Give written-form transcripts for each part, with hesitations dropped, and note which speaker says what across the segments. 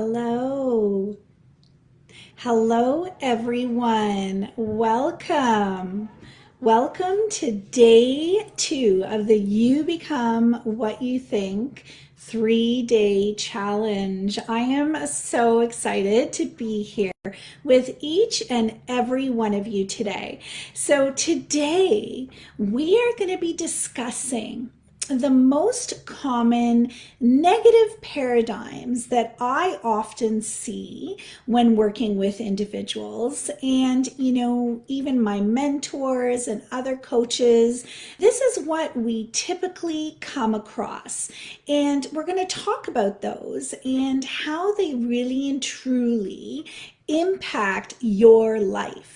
Speaker 1: Hello. Hello, everyone. Welcome. Welcome to day 2 of the You Become What You Think 3-day challenge. I am so excited to be here with each and every one of you today. So today we are going to be discussing the most common negative paradigms that I often see when working with individuals. And, even my mentors and other coaches, this is what we typically come across. And we're going to talk about those and how they really and truly impact your life.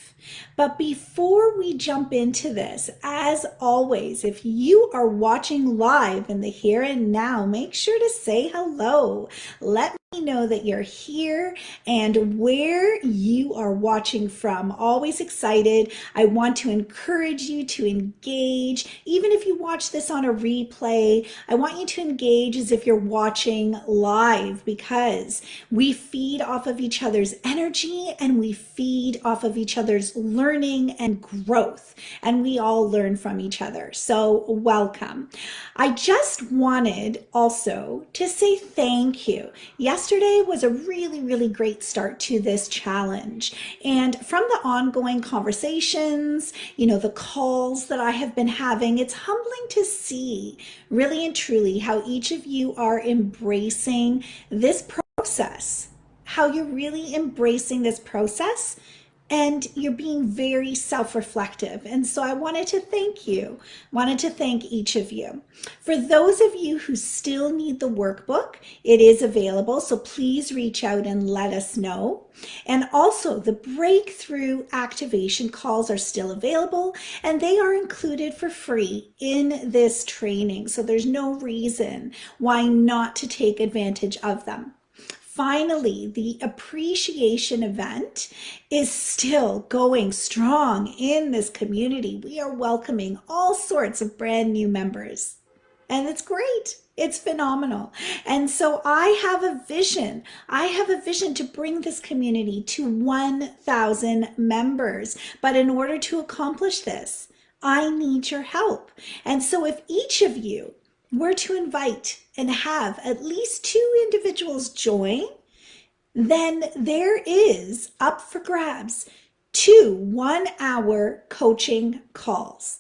Speaker 1: But before we jump into this, as always, if you are watching live in the here and now, make sure to say hello. Let me know that you're here and where you are watching from. Always excited. I want to encourage you to engage. Even if you watch this on a replay, I want you to engage as if you're watching live, because we feed off of each other's energy and we feed off of each other's learning and growth, and we all learn from each other. So welcome. I just wanted also to say thank you. Yesterday was a really great start to this challenge, and from the ongoing conversations, the calls that I have been having, it's humbling to see really and truly how each of you are embracing this process, how you're really embracing this process, and you're being very self-reflective. And so I wanted to thank you, wanted to thank each of you. For those of you who still need the workbook, it is available, so please reach out and let us know. And also the breakthrough activation calls are still available, and they are included for free in this training. So there's no reason why not to take advantage of them. Finally, the appreciation event is still going strong in this community. We are welcoming all sorts of brand new members, and it's great. It's phenomenal. And so I have a vision. I have a vision to bring this community to 1,000 members. But in order to accomplish this, I need your help. And so if each of you were to invite and have at least 2 individuals join, then there is up for grabs 2 one-hour coaching calls.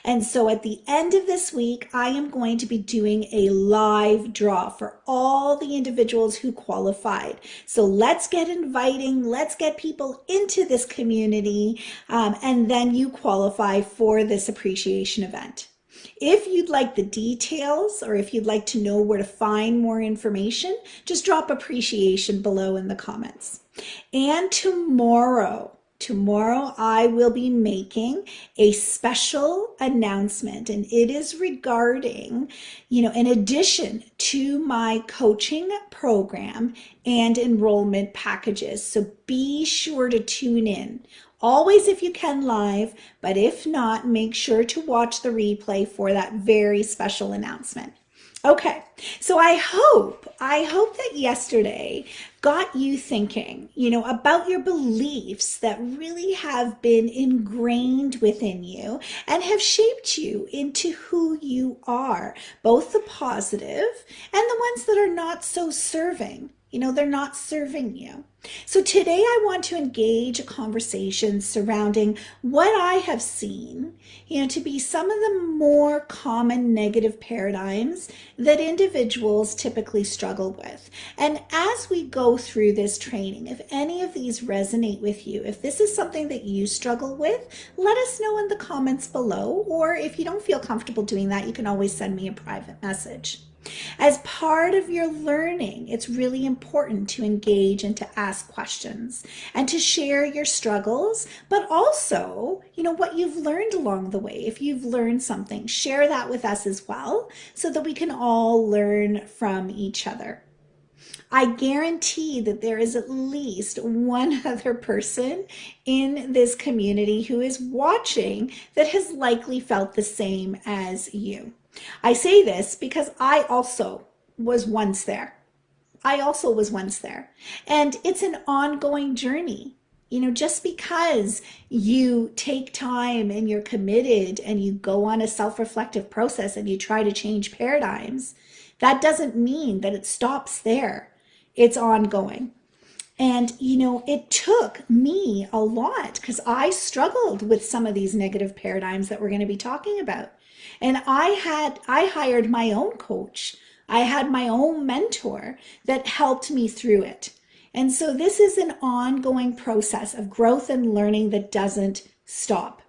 Speaker 1: And so at the end of this week, I am going to be doing a live draw for all the individuals who qualified. So let's get inviting, let's get people into this community, and then you qualify for this appreciation event. If you'd like the details, or if you'd like to know where to find more information, just drop appreciation below in the comments. And tomorrow I will be making a special announcement, and it is regarding, in addition to my coaching program and enrollment packages. So be sure to tune in. Always if you can live, but if not, make sure to watch the replay for that very special announcement. Okay, so I hope that yesterday got you thinking, about your beliefs that really have been ingrained within you and have shaped you into who you are, both the positive and the ones that are not so serving. They're not serving you. So today I want to engage a conversation surrounding what I have seen, to be some of the more common negative paradigms that individuals typically struggle with. And as we go through this training, if any of these resonate with you, if this is something that you struggle with, let us know in the comments below. Or if you don't feel comfortable doing that, you can always send me a private message. As part of your learning, it's really important to engage and to ask questions and to share your struggles, but also, what you've learned along the way. If you've learned something, share that with us as well, so that we can all learn from each other. I guarantee that there is at least one other person in this community who is watching that has likely felt the same as you. I say this because I also was once there. I also was once there. And it's an ongoing journey. Just because you take time and you're committed and you go on a self-reflective process and you try to change paradigms, that doesn't mean that it stops there. It's ongoing. And, it took me a lot because I struggled with some of these negative paradigms that we're going to be talking about. And I hired my own coach. I had my own mentor that helped me through it. And so this is an ongoing process of growth and learning that doesn't stop.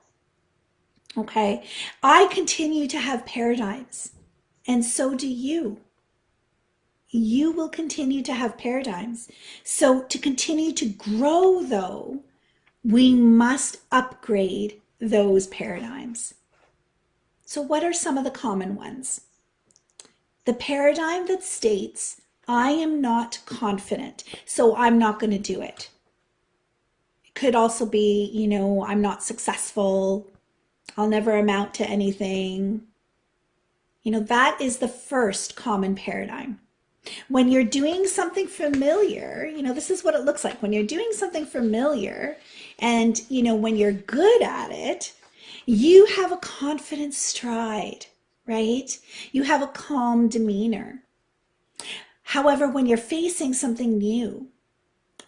Speaker 1: Okay. I continue to have paradigms, and so do you. You will continue to have paradigms. So to continue to grow, though, we must upgrade those paradigms. So what are some of the common ones? The paradigm that states, I am not confident, so I'm not going to do it. It could also be, I'm not successful. I'll never amount to anything. That is the first common paradigm. When you're doing something familiar, this is what it looks like. When you're doing something familiar and, when you're good at it, you have a confident stride, right? You have a calm demeanor. However, when you're facing something new,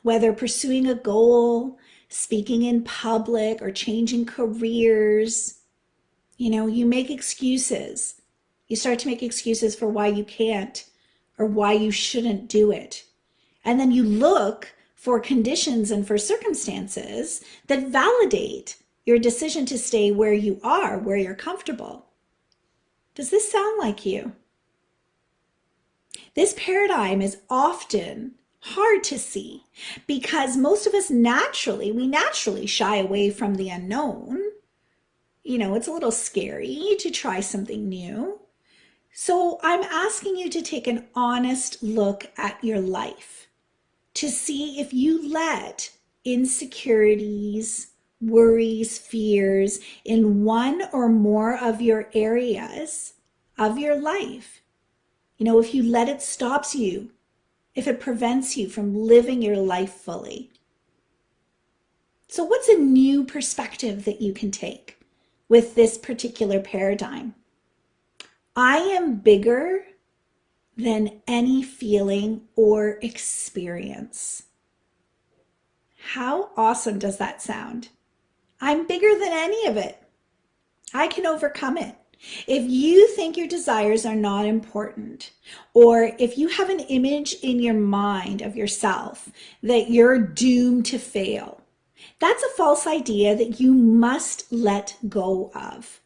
Speaker 1: whether pursuing a goal, speaking in public, or changing careers, you make excuses. You start to make excuses for why you can't or why you shouldn't do it. And then you look for conditions and for circumstances that validate your decision to stay where you are, where you're comfortable. Does this sound like you? This paradigm is often hard to see because most of us naturally shy away from the unknown. It's a little scary to try something new. So I'm asking you to take an honest look at your life to see if you let insecurities, worries, fears in one or more of your areas of your life. If you let it stop you, if it prevents you from living your life fully. So what's a new perspective that you can take with this particular paradigm? I am bigger than any feeling or experience. How awesome does that sound? I'm bigger than any of it. I can overcome it. If you think your desires are not important, or if you have an image in your mind of yourself that you're doomed to fail, that's a false idea that you must let go of.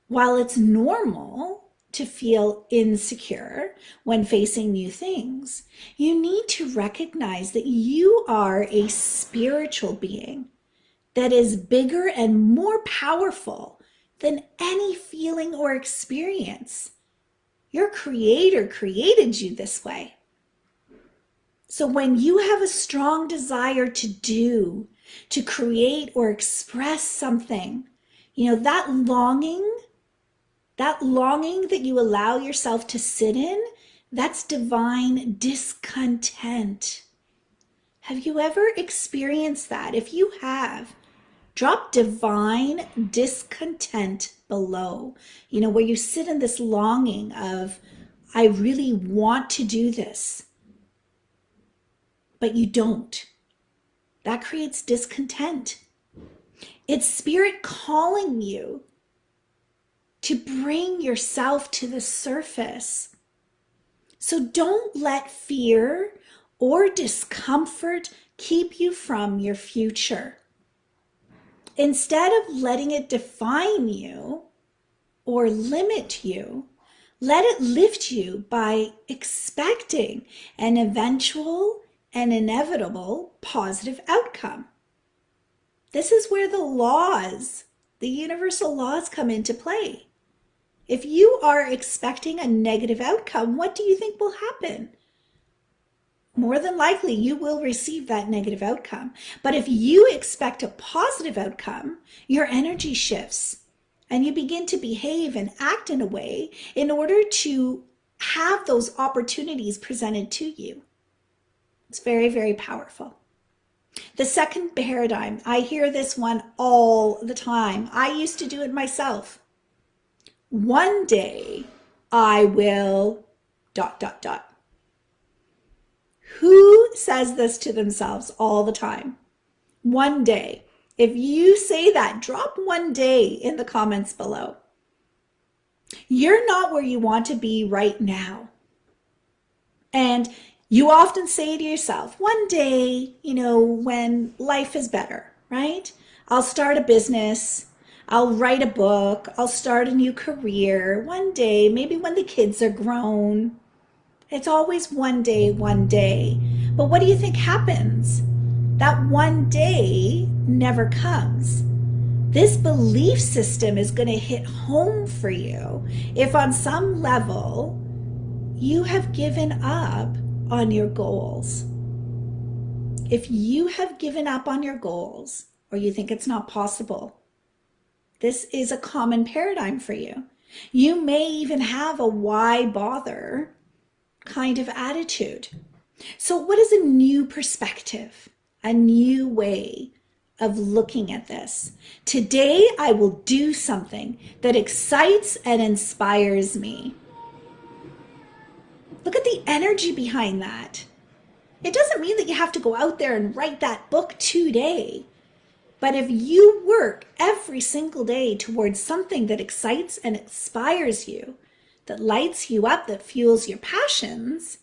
Speaker 1: While it's normal to feel insecure when facing new things, you need to recognize that you are a spiritual being that is bigger and more powerful than any feeling or experience. Your Creator created you this way. So when you have a strong desire to do, to create or express something, that longing that you allow yourself to sit in, that's divine discontent. Have you ever experienced that? If you have, drop divine discontent below, where you sit in this longing of, I really want to do this, but you don't. That creates discontent. It's spirit calling you to bring yourself to the surface. So don't let fear or discomfort keep you from your future. Instead of letting it define you or limit you, let it lift you by expecting an eventual and inevitable positive outcome. This is where the universal laws come into play. If you are expecting a negative outcome, what do you think will happen? More than likely, you will receive that negative outcome. But if you expect a positive outcome, your energy shifts and you begin to behave and act in a way in order to have those opportunities presented to you. It's very, very powerful. The second paradigm, I hear this one all the time. I used to do it myself. One day I will ... Who says this to themselves all the time? One day. If you say that, drop one day in the comments below. You're not where you want to be right now. And you often say to yourself, one day, when life is better, right? I'll start a business, I'll write a book, I'll start a new career. One day, maybe when the kids are grown. It's always one day, one day. But what do you think happens? That one day never comes. This belief system is going to hit home for you if on some level you have given up on your goals. If you have given up on your goals or you think it's not possible, this is a common paradigm for you. You may even have a why bother kind of attitude. So what is a new perspective, a new way of looking at this? Today, I will do something that excites and inspires me. Look at the energy behind that. It doesn't mean that you have to go out there and write that book today. But if you work every single day towards something that excites and inspires you, that lights you up, that fuels your passions,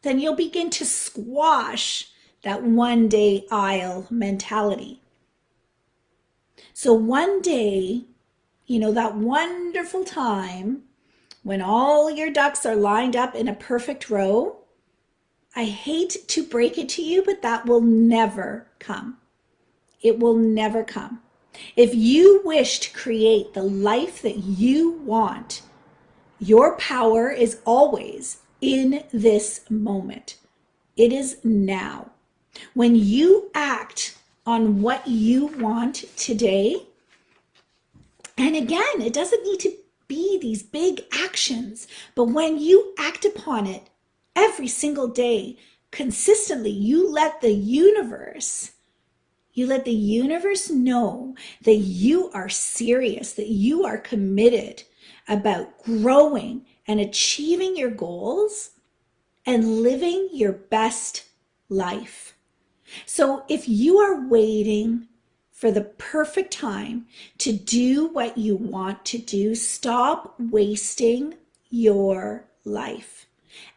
Speaker 1: then you'll begin to squash that one day I'll mentality. So one day, that wonderful time when all your ducks are lined up in a perfect row, I hate to break it to you, but that will never come. It will never come. If you wish to create the life that you want, your power is always in this moment. It is now. When you act on what you want today, and again, it doesn't need to be these big actions, but when you act upon it every single day, consistently, you let the universe know that you are serious, that you are committed about growing and achieving your goals and living your best life. So if you are waiting for the perfect time to do what you want to do, stop wasting your life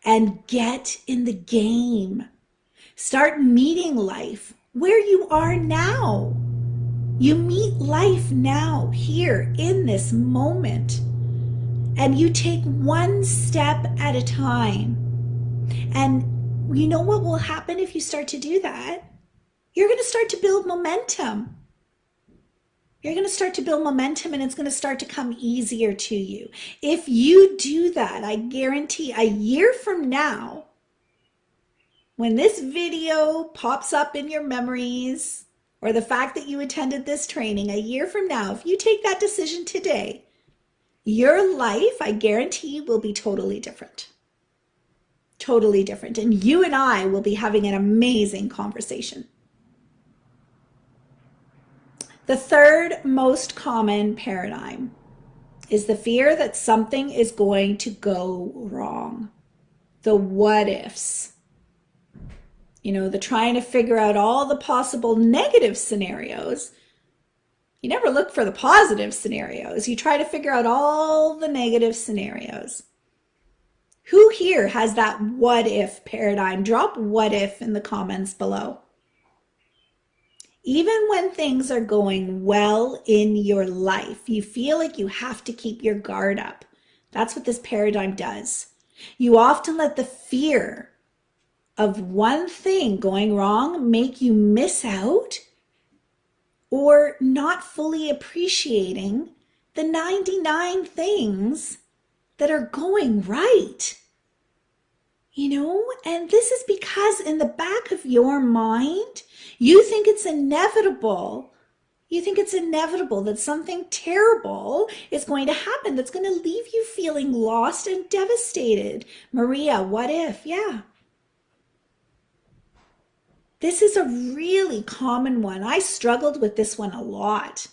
Speaker 1: and get in the game. Start meeting life where you are now. You meet life now, here in this moment. And you take one step at a time. And you know what will happen if you start to do that? You're going to start to build momentum. You're going to start to build momentum and it's going to start to come easier to you. If you do that, I guarantee a year from now, when this video pops up in your memories or the fact that you attended this training, a year from now, if you take that decision today, your life, I guarantee, will be totally different. Totally different. And you and I will be having an amazing conversation. The third most common paradigm is the fear that something is going to go wrong. The what ifs. The trying to figure out all the possible negative scenarios. You never look for the positive scenarios. You try to figure out all the negative scenarios. Who here has that what if paradigm? Drop what if in the comments below. Even when things are going well in your life, you feel like you have to keep your guard up. That's what this paradigm does. You often let the fear of one thing going wrong make you miss out or not fully appreciating the 99 things that are going right. And this is because in the back of your mind, you think it's inevitable You think it's inevitable that something terrible is going to happen that's going to leave you feeling lost and devastated. Maria, what if? Yeah. This is a really common one. I struggled with this one a lot.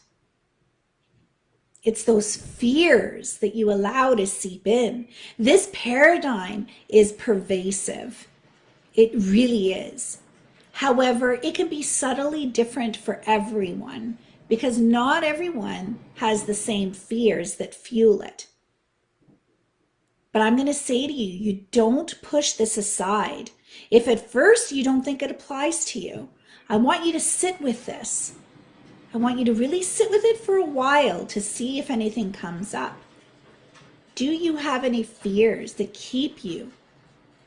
Speaker 1: It's those fears that you allow to seep in. This paradigm is pervasive. It really is. However, it can be subtly different for everyone because not everyone has the same fears that fuel it. But I'm going to say to you, you don't push this aside. If at first you don't think it applies to you, I want you to sit with this. I want you to really sit with it for a while to see if anything comes up. Do you have any fears that keep you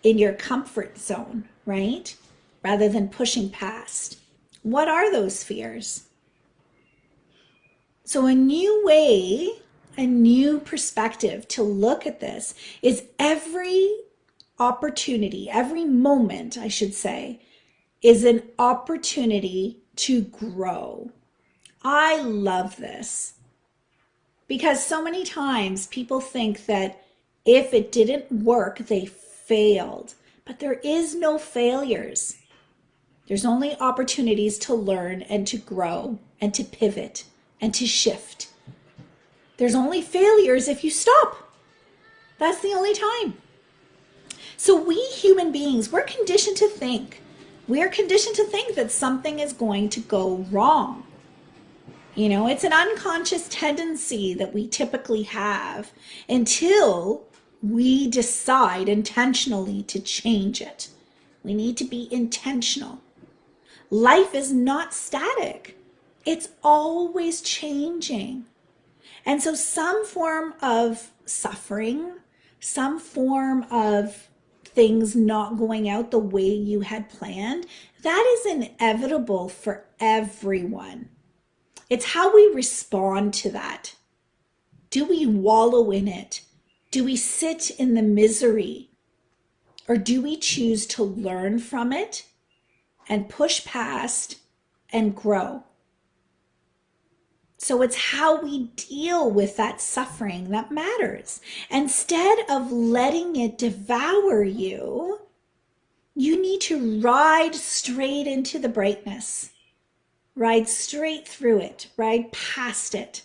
Speaker 1: in your comfort zone, right? Rather than pushing past? What are those fears? So a new way, a new perspective to look at this is every opportunity, every moment, I should say, is an opportunity to grow. I love this because so many times people think that if it didn't work, they failed. But there is no failures. There's only opportunities to learn and to grow and to pivot and to shift. There's only failures if you stop. That's the only time. So we human beings, we're conditioned to think. We're conditioned to think that something is going to go wrong. You know, it's an unconscious tendency that we typically have until we decide intentionally to change it. We need to be intentional. Life is not static. It's always changing. And so some form of suffering, some form of things not going out the way you had planned, that is inevitable for everyone. It's how we respond to that. Do we wallow in it? Do we sit in the misery? Or do we choose to learn from it and push past and grow? So it's how we deal with that suffering that matters. Instead of letting it devour you, you need to ride straight into the brightness. Ride straight through it, ride past it.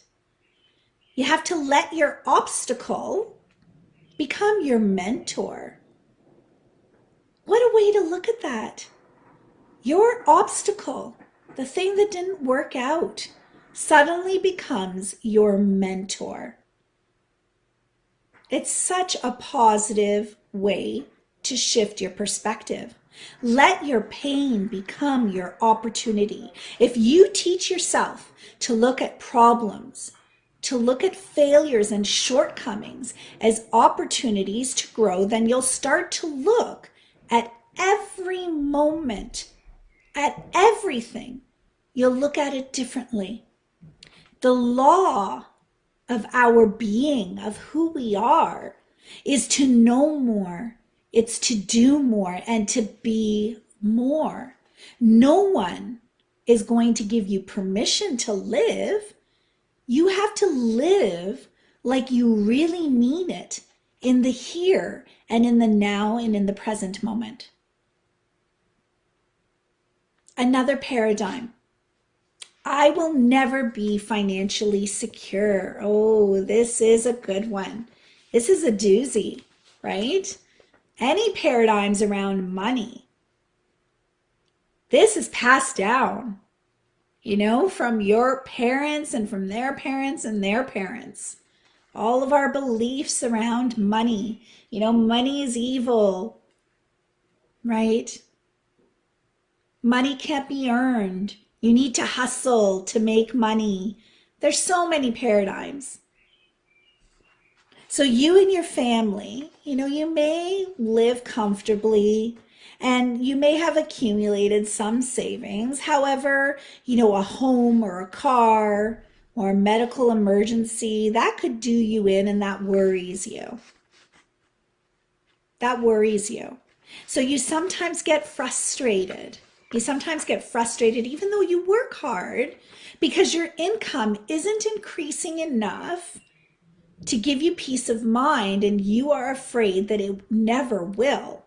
Speaker 1: You have to let your obstacle become your mentor. What a way to look at that. Your obstacle, the thing that didn't work out, suddenly becomes your mentor. It's such a positive way to shift your perspective. Let your pain become your opportunity. If you teach yourself to look at problems, to look at failures and shortcomings as opportunities to grow, then you'll start to look at every moment, at everything. You'll look at it differently. The law of our being, of who we are, is to know more. It's to do more and to be more. No one is going to give you permission to live. You have to live like you really mean it in the here and in the now and in the present moment. Another paradigm. I will never be financially secure. Oh, this is a good one. This is a doozy, right? Any paradigms around money. This is passed down, you know, from your parents and from their parents and their parents. All of our beliefs around money. You know, money is evil, right? Money can't be earned. You need to hustle to make money. There's so many paradigms. So you and your family, you know, you may live comfortably and you may have accumulated some savings. However, you know, a home or a car or a medical emergency, that could do you in and that worries you. That worries you. So you sometimes get frustrated. You sometimes get frustrated even though you work hard because your income isn't increasing enough to give you peace of mind, and you are afraid that it never will.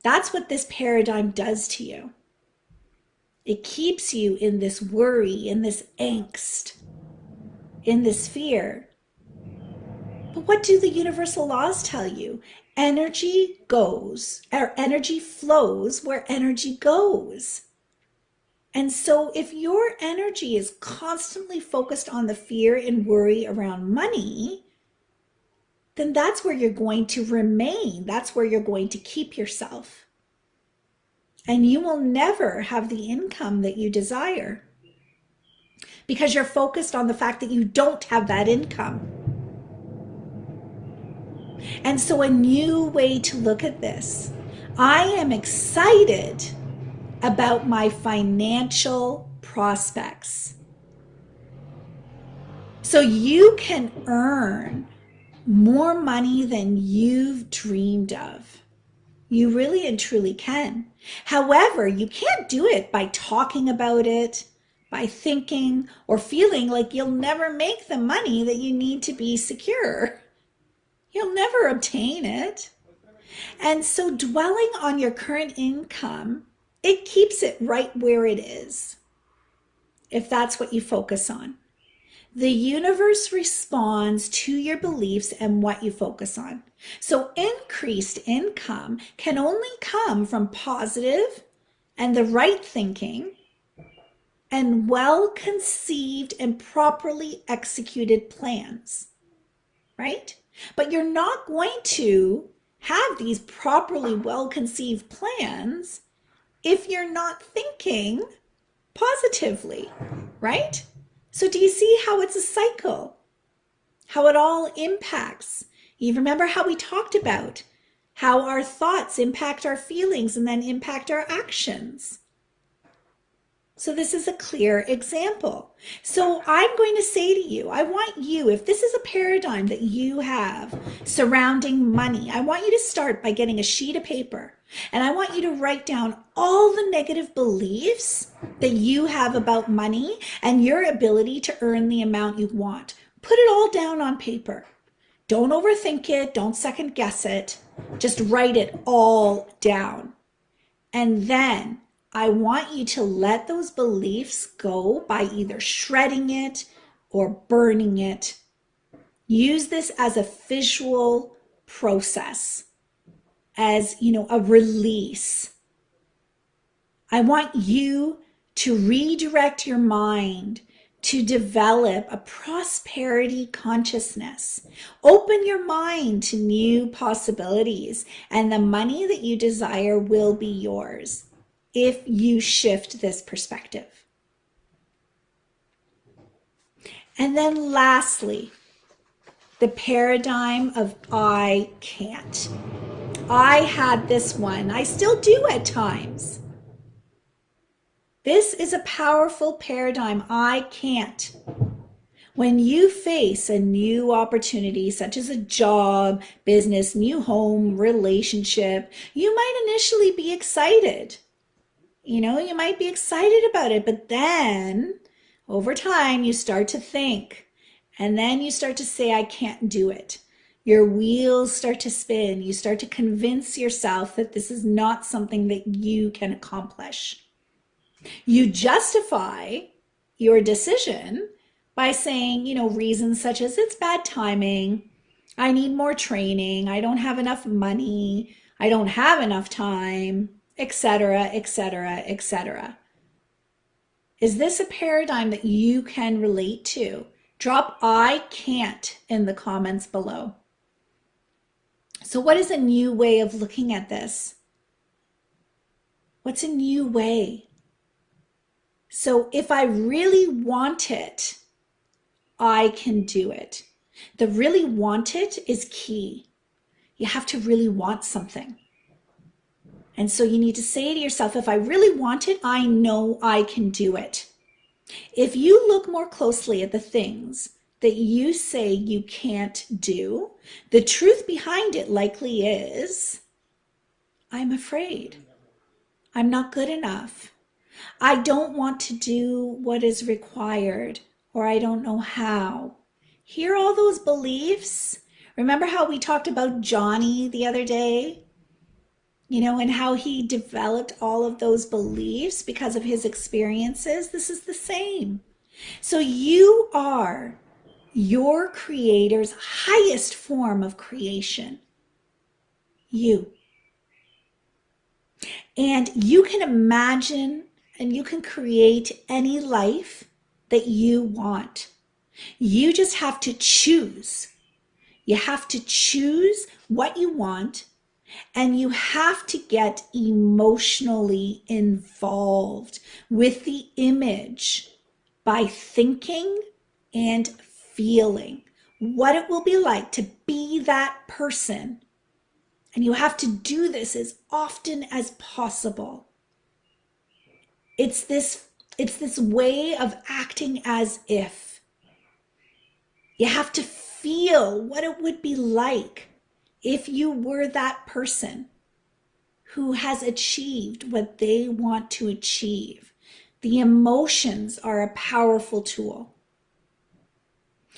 Speaker 1: That's what this paradigm does to you. It keeps you in this worry, in this angst, in this fear. But what do the universal laws tell you? Energy goes, or energy flows where energy goes. And so if your energy is constantly focused on the fear and worry around money, then that's where you're going to remain. That's where you're going to keep yourself. And you will never have the income that you desire because you're focused on the fact that you don't have that income. And so a new way to look at this, I am excited about my financial prospects. So you can earn more money than you've dreamed of. You really and truly can. However, you can't do it by talking about it, by thinking or feeling like you'll never make the money that you need to be secure. You'll never obtain it. And so dwelling on your current income, it keeps it right where it is, if that's what you focus on. The universe responds to your beliefs and what you focus on. So increased income can only come from positive and the right thinking and well-conceived and properly executed plans, right? But you're not going to have these properly well-conceived plans if you're not thinking positively, right? So do you see how it's a cycle? How it all impacts? You remember how we talked about how our thoughts impact our feelings and then impact our actions. So this is a clear example. So I'm going to say to you, I want you, if this is a paradigm that you have surrounding money, I want you to start by getting a sheet of paper and I want you to write down all the negative beliefs that you have about money and your ability to earn the amount you want. Put it all down on paper. Don't overthink it. Don't second guess it. Just write it all down. And then I want you to let those beliefs go by either shredding it or burning it. Use this as a visual process, as, a release. I want you to redirect your mind to develop a prosperity consciousness. Open your mind to new possibilities, and the money that you desire will be yours if you shift this perspective. And then lastly, the paradigm of I can't. I had this one. I still do at times. This is a powerful paradigm. I can't. When you face a new opportunity, such as a job, business, new home, relationship, you might initially be excited. You might be excited about it, but then over time you start to think, and then you start to say, I can't do it. Your wheels start to spin. You start to convince yourself that this is not something that you can accomplish. You justify your decision by saying, reasons such as it's bad timing, I need more training, I don't have enough money, I don't have enough time, etc., etc., etc. Is this a paradigm that you can relate to? Drop I can't in the comments below. So what is a new way of looking at this? What's a new way? So if I really want it, I can do it. The really want it is key. You have to really want something. And so you need to say to yourself, if I really want it, I know I can do it. If you look more closely at the things that you say you can't do, the truth behind it likely is, I'm afraid. I'm not good enough. I don't want to do what is required, or I don't know how. Hear all those beliefs? Remember how we talked about Johnny the other day? And how he developed all of those beliefs because of his experiences? This is the same. So you are your creator's highest form of creation. You. And you can imagine and you can create any life that you want. You just have to choose. You have to choose what you want, and you have to get emotionally involved with the image by thinking and feeling what it will be like to be that person. And you have to do this as often as possible. It's this way of acting as if. You have to feel what it would be like if you were that person who has achieved what they want to achieve. The emotions are a powerful tool.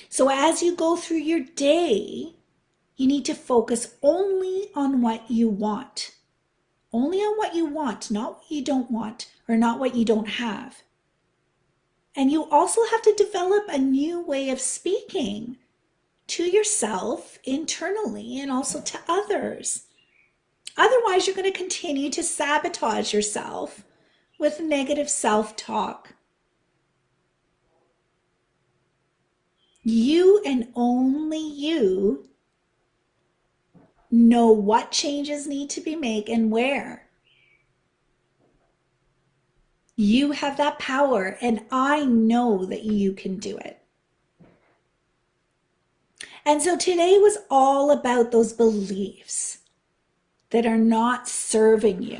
Speaker 1: So as you go through your day, you need to focus only on what you want. Only on what you want, not what you don't want, or not what you don't have. And you also have to develop a new way of speaking to yourself internally and also to others. Otherwise, you're going to continue to sabotage yourself with negative self-talk. You and only you know what changes need to be made and where. You have that power, and I know that you can do it. And so today was all about those beliefs that are not serving you.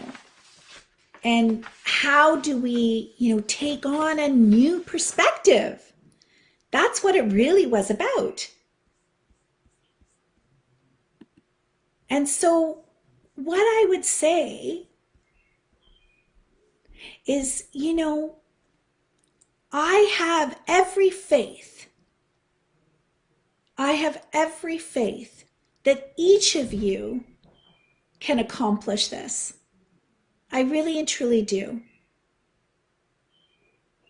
Speaker 1: And how do we, take on a new perspective? That's what it really was about. And so what I would say is, I have every faith. I have every faith that each of you can accomplish this. I really and truly do.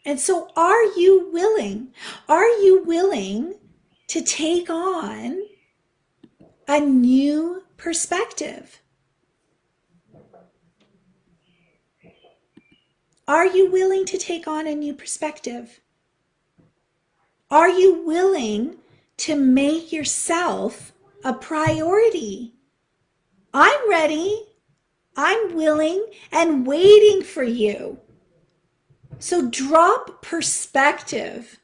Speaker 1: And so are you willing? Are you willing to take on a new perspective? Are you willing to take on a new perspective? Are you willing to make yourself a priority? I'm ready. I'm willing and waiting for you. So drop perspective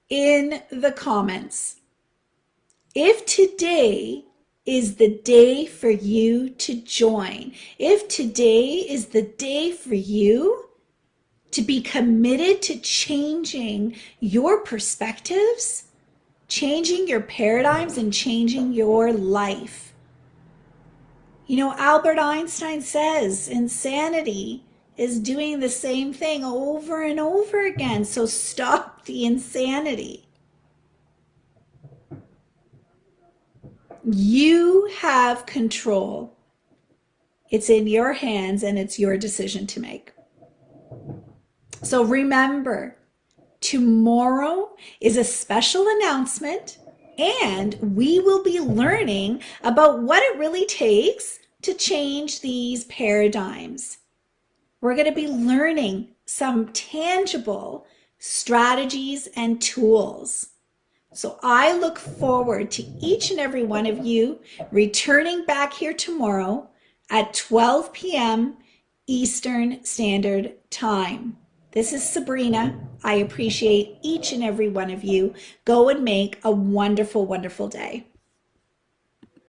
Speaker 1: in the comments. If today is the day for you to join, if today is the day for you to be committed to changing your perspectives, changing your paradigms, and changing your life. Albert Einstein says insanity is doing the same thing over and over again. So stop the insanity. You have control. It's in your hands and it's your decision to make. So remember, tomorrow is a special announcement, and we will be learning about what it really takes to change these paradigms. We're going to be learning some tangible strategies and tools. So I look forward to each and every one of you returning back here tomorrow at 12 p.m. Eastern Standard Time. This is Sabrina. I appreciate each and every one of you. Go and make a wonderful, wonderful day.